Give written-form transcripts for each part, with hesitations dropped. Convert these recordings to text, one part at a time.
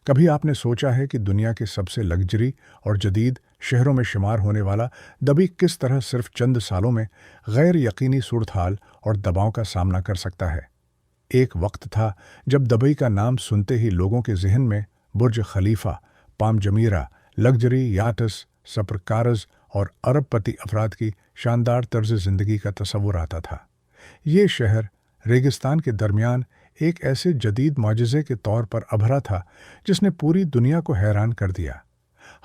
کبھی آپ نے سوچا ہے کہ دنیا کے سب سے لگژری اور جدید شہروں میں شمار ہونے والا دبئی کس طرح صرف چند سالوں میں غیر یقینی صورتحال اور دباؤ کا سامنا کر سکتا ہے؟ ایک وقت تھا جب دبئی کا نام سنتے ہی لوگوں کے ذہن میں برج خلیفہ، پام جمیرہ، لگژری یاٹس، سپر کارز اور ارب پتی افراد کی شاندار طرز زندگی کا تصور آتا تھا۔ یہ شہر ریگستان کے درمیان ایک ایسے جدید معجزے کے طور پر ابھرا تھا جس نے پوری دنیا کو حیران کر دیا۔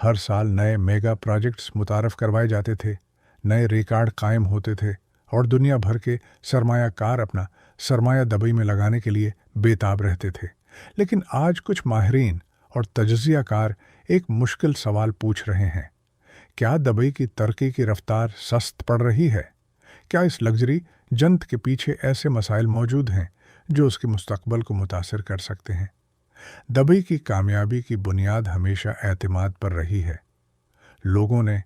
ہر سال نئے میگا پروجیکٹس متعارف کروائے جاتے تھے، نئے ریکارڈ قائم ہوتے تھے اور دنیا بھر کے سرمایہ کار اپنا سرمایہ دبئی میں لگانے کے لیے بے تاب رہتے تھے۔ لیکن آج کچھ ماہرین اور تجزیہ کار ایک مشکل سوال پوچھ رہے ہیں: کیا دبئی کی ترقی کی رفتار سست پڑ رہی ہے؟ کیا اس لگژری جنت کے پیچھے ایسے مسائل موجود ہیں جو اس کے مستقبل کو متاثر کر سکتے ہیں؟ دبئی کی کامیابی کی بنیاد ہمیشہ اعتماد پر رہی ہے۔ لوگوں نے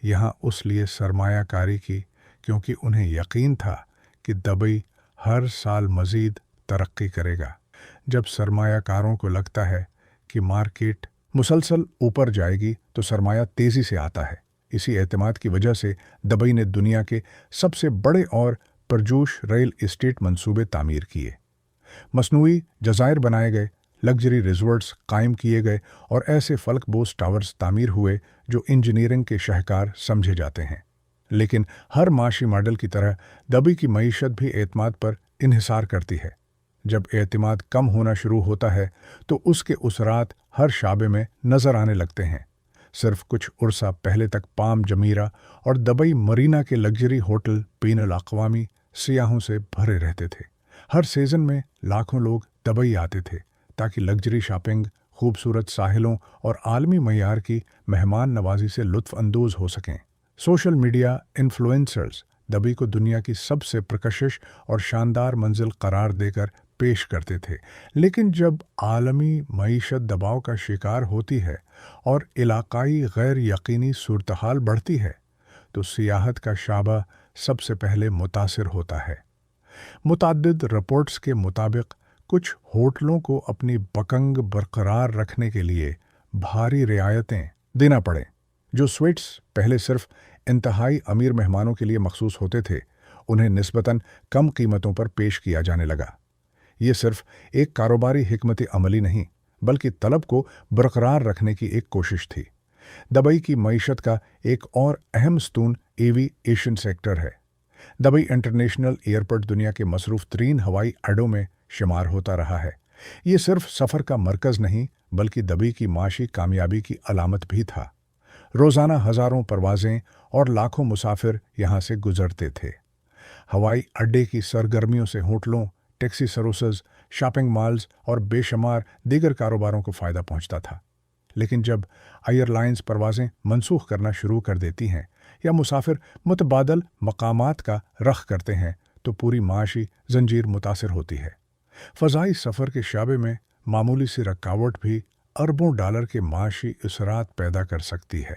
یہاں اس لیے سرمایہ کاری کی کیونکہ انہیں یقین تھا کہ دبئی ہر سال مزید ترقی کرے گا۔ جب سرمایہ کاروں کو لگتا ہے کہ مارکیٹ مسلسل اوپر جائے گی تو سرمایہ تیزی سے آتا ہے۔ اسی اعتماد کی وجہ سے دبئی نے دنیا کے سب سے بڑے اور پرجوش ریل اسٹیٹ منصوبے تعمیر کیے، مصنوعی جزائر بنائے گئے، لگژری ریزورٹس قائم کیے گئے اور ایسے فلک بوس ٹاورز تعمیر ہوئے جو انجینئرنگ کے شاہکار سمجھے جاتے ہیں۔ لیکن ہر معاشی ماڈل کی طرح دبئی کی معیشت بھی اعتماد پر انحصار کرتی ہے۔ جب اعتماد کم ہونا شروع ہوتا ہے تو اس کے اثرات ہر شعبے میں نظر آنے لگتے ہیں۔ صرف کچھ عرصہ پہلے تک پام جمیرہ اور دبئی مرینا کے لگژری ہوٹل بین الاقوامی سیاحوں سے بھرے رہتے تھے۔ ہر سیزن میں لاکھوں لوگ دبئی آتے تھے تاکہ لگژری شاپنگ، خوبصورت ساحلوں اور عالمی معیار کی مہمان نوازی سے لطف اندوز ہو سکیں۔ سوشل میڈیا انفلوئنسرز دبئی کو دنیا کی سب سے پرکشش اور شاندار منزل قرار دے کر پیش کرتے تھے، لیکن جب عالمی معیشت دباؤ کا شکار ہوتی ہے اور علاقائی غیر یقینی صورتحال بڑھتی ہے تو سیاحت کا شعبہ سب سے پہلے متاثر ہوتا ہے۔ متعدد رپورٹس کے مطابق کچھ ہوٹلوں کو اپنی بکنگ برقرار رکھنے کے لیے بھاری رعایتیں دینا پڑیں۔ جو سویٹس پہلے صرف انتہائی امیر مہمانوں کے لیے مخصوص ہوتے تھے، انہیں نسبتاً کم قیمتوں پر پیش کیا جانے لگا۔ یہ صرف ایک کاروباری حکمت عملی نہیں بلکہ طلب کو برقرار رکھنے کی ایک کوشش تھی۔ دبئی کی معیشت کا ایک اور اہم ستون ایوی ایشین سیکٹر ہے۔ دبئی انٹرنیشنل ایئرپورٹ دنیا کے مصروف ترین ہوائی اڈوں میں شمار ہوتا رہا ہے۔ یہ صرف سفر کا مرکز نہیں بلکہ دبئی کی معاشی کامیابی کی علامت بھی تھا۔ روزانہ ہزاروں پروازیں اور لاکھوں مسافر یہاں سے گزرتے تھے۔ ہوائی اڈے کی سرگرمیوں سے ہوٹلوں، ٹیکسی سروسز، شاپنگ مالز اور بے شمار دیگر کاروباروں کو فائدہ پہنچتا تھا۔ لیکن جب ایئر لائنز پروازیں منسوخ کرنا شروع کر دیتی ہیں یا مسافر متبادل مقامات کا رخ کرتے ہیں تو پوری معاشی زنجیر متاثر ہوتی ہے۔ فضائی سفر کے شعبے میں معمولی سی رکاوٹ بھی اربوں ڈالر کے معاشی اثرات پیدا کر سکتی ہے۔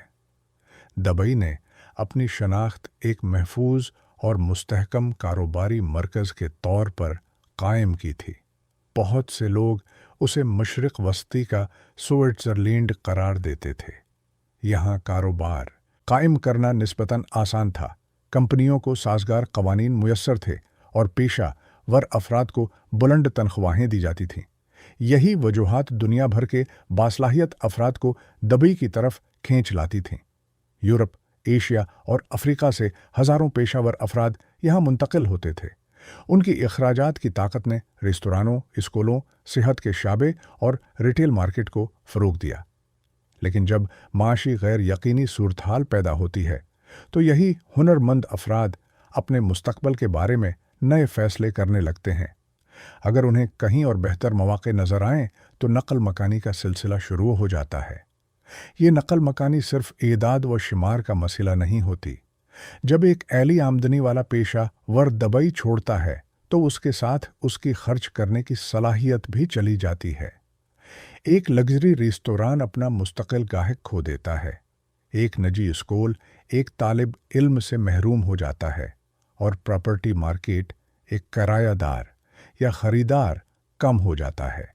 دبئی نے اپنی شناخت ایک محفوظ اور مستحکم کاروباری مرکز کے طور پر قائم کی تھی۔ بہت سے لوگ اسے مشرق وسطی کا سوئٹزرلینڈ قرار دیتے تھے۔ یہاں کاروبار قائم کرنا نسبتاً آسان تھا، کمپنیوں کو سازگار قوانین میسر تھے اور پیشہ ور افراد کو بلند تنخواہیں دی جاتی تھیں۔ یہی وجوہات دنیا بھر کے باصلاحیت افراد کو دبئی کی طرف کھینچ لاتی تھیں۔ یورپ، ایشیا اور افریقہ سے ہزاروں پیشہ ور افراد یہاں منتقل ہوتے تھے۔ ان کی اخراجات کی طاقت نے ریستورانوں، اسکولوں، صحت کے شعبے اور ریٹیل مارکیٹ کو فروغ دیا۔ لیکن جب معاشی غیر یقینی صورتحال پیدا ہوتی ہے تو یہی ہنرمند افراد اپنے مستقبل کے بارے میں نئے فیصلے کرنے لگتے ہیں۔ اگر انہیں کہیں اور بہتر مواقع نظر آئیں تو نقل مکانی کا سلسلہ شروع ہو جاتا ہے۔ یہ نقل مکانی صرف اعداد و شمار کا مسئلہ نہیں ہوتی۔ جب ایک اعلی آمدنی والا پیشہ ور دبئی چھوڑتا ہے تو اس کے ساتھ اس کی خرچ کرنے کی صلاحیت بھی چلی جاتی ہے۔ ایک لگژری ریستوران اپنا مستقل گاہک کھو دیتا ہے، ایک نجی اسکول ایک طالب علم سے محروم ہو جاتا ہے، اور پراپرٹی مارکیٹ ایک کرایہ دار یا خریدار کم ہو جاتا ہے۔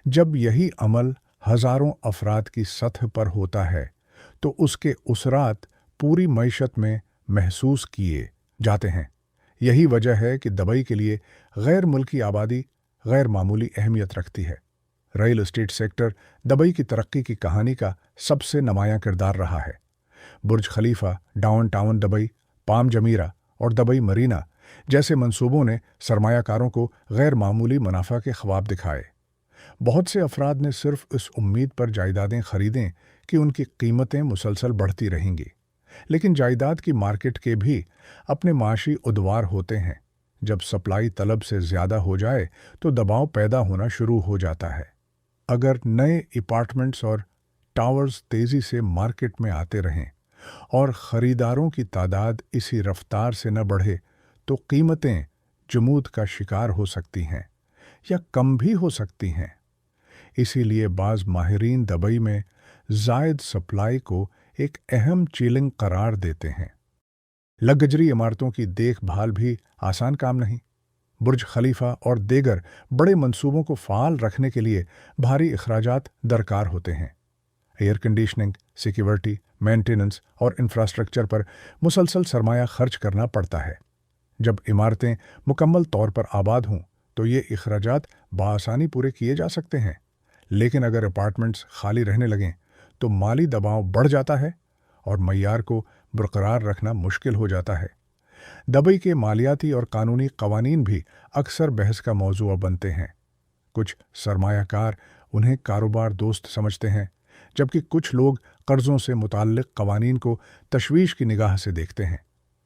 جب یہی عمل हज़ारों अफराद की सतह पर होता है तो उसके उसरात पूरी मईशत में महसूस किए जाते हैं। यही वजह है कि दुबई के लिए गैर मुल्की आबादी गैर मामूली अहमियत रखती है। रियल एस्टेट सेक्टर दुबई की तरक्की की कहानी का सबसे नुमायां किरदार रहा है। बुर्ज खलीफा, डाउनटाउन दुबई, पाम जमीरा और दुबई मरीना जैसे मंसूबों ने सरमायाकारों को गैर मामूली मुनाफा के ख्वाब दिखाए। बहुत से अफराद ने सिर्फ इस उम्मीद पर जायदादें खरीदें कि उनकी कीमतें मुसलसल बढ़ती रहेंगी। लेकिन जायदाद की मार्केट के भी अपने माशी उद्वार होते हैं। जब सप्लाई तलब से ज़्यादा हो जाए तो दबाव पैदा होना शुरू हो जाता है। अगर नए अपार्टमेंट्स और टावर्स तेज़ी से मार्केट में आते रहें और ख़रीदारों की तादाद इसी रफ्तार से न बढ़े तो कीमतें जमूद का शिकार हो सकती हैं या कम भी हो सकती हैं। इसीलिए बाज़ माहिरीन दुबई में ज़ायद सप्लाई को एक अहम चैलेंज करार देते हैं। लग्जरी इमारतों की देखभाल भी आसान काम नहीं। बुर्ज खलीफा और देगर बड़े मंसूबों को फ़ाल रखने के लिए भारी अखराजात दरकार होते हैं। एयर कंडीशनिंग, सिक्योरिटी, मेंटेनेंस और इंफ्रास्ट्रक्चर पर मुसलसल सरमाया खर्च करना पड़ता है। जब इमारतें मुकम्मल तौर पर आबाद हों तो ये अखराजात बआसानी पूरे किए जा सकते हैं। लेकिन अगर अपार्टमेंट्स खाली रहने लगें तो माली दबाव बढ़ जाता है और मय्यार को बरकरार रखना मुश्किल हो जाता है। दुबई के मालियाती और कानूनी कवानीन भी अक्सर बहस का मौजू बनते हैं। कुछ सरमायाकार उन्हें कारोबार दोस्त समझते हैं, जबकि कुछ लोग कर्ज़ों से मुताल्लिक़ कवानीन को तशवीश की निगाह से देखते हैं।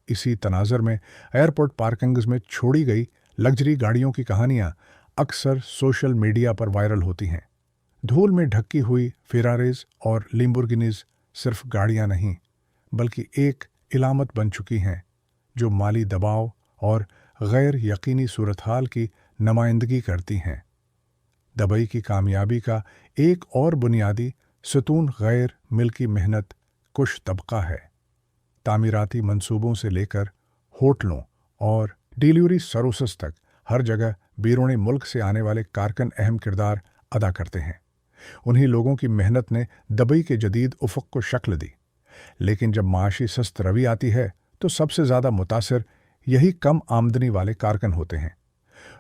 इसी तनाज़र में एयरपोर्ट पार्किंग्स में छोड़ी गई लग्जरी गाड़ियों की कहानियाँ अक्सर सोशल मीडिया पर वायरल होती हैं। धूल में ढकी हुई फेरारीज और लिम्बोर्गिनीज सिर्फ गाड़ियाँ नहीं बल्कि एक इलामत बन चुकी हैं जो माली दबाव और गैर यकीनी सूरत-हाल की नुमाइंदगी करती हैं। दुबई की कामयाबी का एक और बुनियादी सतून गैर मिल्की मेहनत कुश तबका है। तामीराती मंसूबों से लेकर होटलों और डिलीवरी सर्विसेज तक हर जगह बैरून मुल्क से आने वाले कारकुन अहम किरदार अदा करते हैं। उन्हीं लोगों की मेहनत ने दुबई के जदीद उफ़क़ को शक्ल दी। लेकिन जब माशी सस्त रवी आती है तो सबसे ज़्यादा मुतासिर यही कम आमदनी वाले कारकुन होते हैं।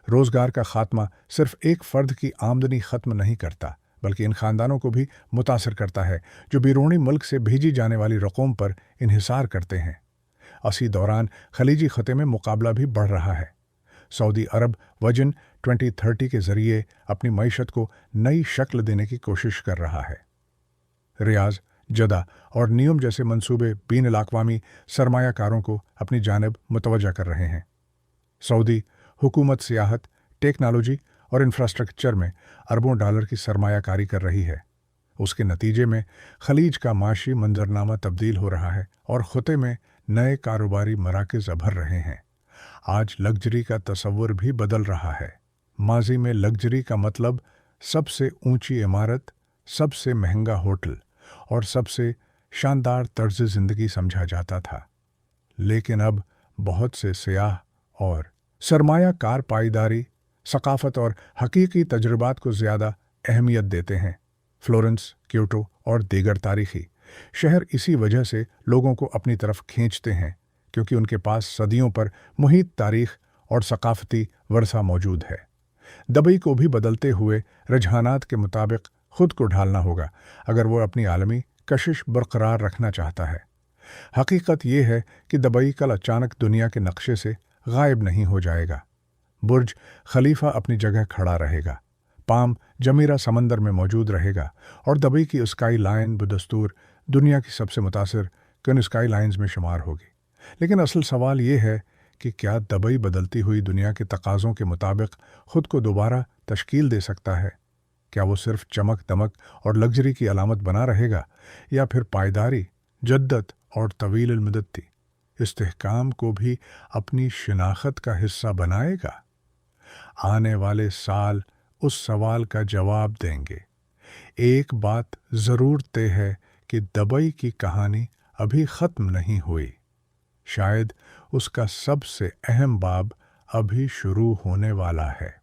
रोज़गार का खात्मा सिर्फ एक फ़र्द की आमदनी ख़त्म नहीं करता बल्कि इन ख़ानदानों को भी मुतासिर करता है जो बैरूनी मुल्क से भेजी जाने वाली रकूम पर इन्हिसार करते हैं। इसी दौरान खलीजी ख़त्े में मुकाबला भी बढ़ रहा है। सऊदी अरब विजन 2030 के ज़रिए अपनी मईशत को नई शक्ल देने की कोशिश कर रहा है। रियाज़, जदा और नियम जैसे मंसूबे बीन अक़वामी सरमायाकारों को अपनी जानिब मुतवज्जा कर रहे हैं। सऊदी हुकूमत सियाहत, टेक्नोलॉजी और इंफ्रास्ट्रक्चर में अरबों डॉलर की सरमायाकारी कर रही है। उसके नतीजे में खलीज का माशी मंजरनामा तब्दील हो रहा है और ख़ुते में नए कारोबारी मराकज़ उभर रहे हैं। आज लग्जरी का तसव्वुर भी बदल रहा है। माजी में लग्जरी का मतलब सबसे ऊंची इमारत, सबसे महंगा होटल और सबसे शानदार तर्ज ज़िंदगी समझा जाता था। लेकिन अब बहुत से सियाह और सरमायाकार पायदारी, सकाफ़त और हकीकी तजुर्बात को ज़्यादा अहमियत देते हैं। फ्लोरेंस, क्योटो और दीगर तारीख़ी शहर इसी वजह से लोगों को अपनी तरफ खींचते हैं क्योंकि उनके पास सदियों पर मुहित तारीख़ और सकाफ़ती वरसा मौजूद है। दुबई को भी बदलते हुए रुझानात के मुताबिक ख़ुद को ढालना होगा अगर वो अपनी आलमी कशिश बरकरार रखना चाहता है। हकीकत ये है कि दुबई कल अचानक दुनिया के नक्शे से गायब नहीं हो जाएगा। बुर्ज खलीफा अपनी जगह खड़ा रहेगा, पाम जमीरा समंदर में मौजूद रहेगा और दुबई की स्काई लाइन बदस्तूर दुनिया की सबसे मुतासिर कन स्काई लाइन्स में शुमार होगी। लेकिन असल सवाल ये है कि क्या दुबई बदलती हुई दुनिया के तकाज़ों के मुताबिक ख़ुद को दोबारा तश्कील दे सकता है? क्या वो सिर्फ चमक दमक और लग्जरी की अलामत बना रहेगा या फिर पायदारी, जद्दत और तवील मुद्दती इस्तेहकाम को भी अपनी शिनाख्त का हिस्सा बनाएगा? आने वाले साल उस सवाल का जवाब देंगे। एक बात ज़रूर तय है कि दुबई की कहानी अभी ख़त्म नहीं हुई। शायद उसका सबसे अहम बाब अभी शुरू होने वाला है।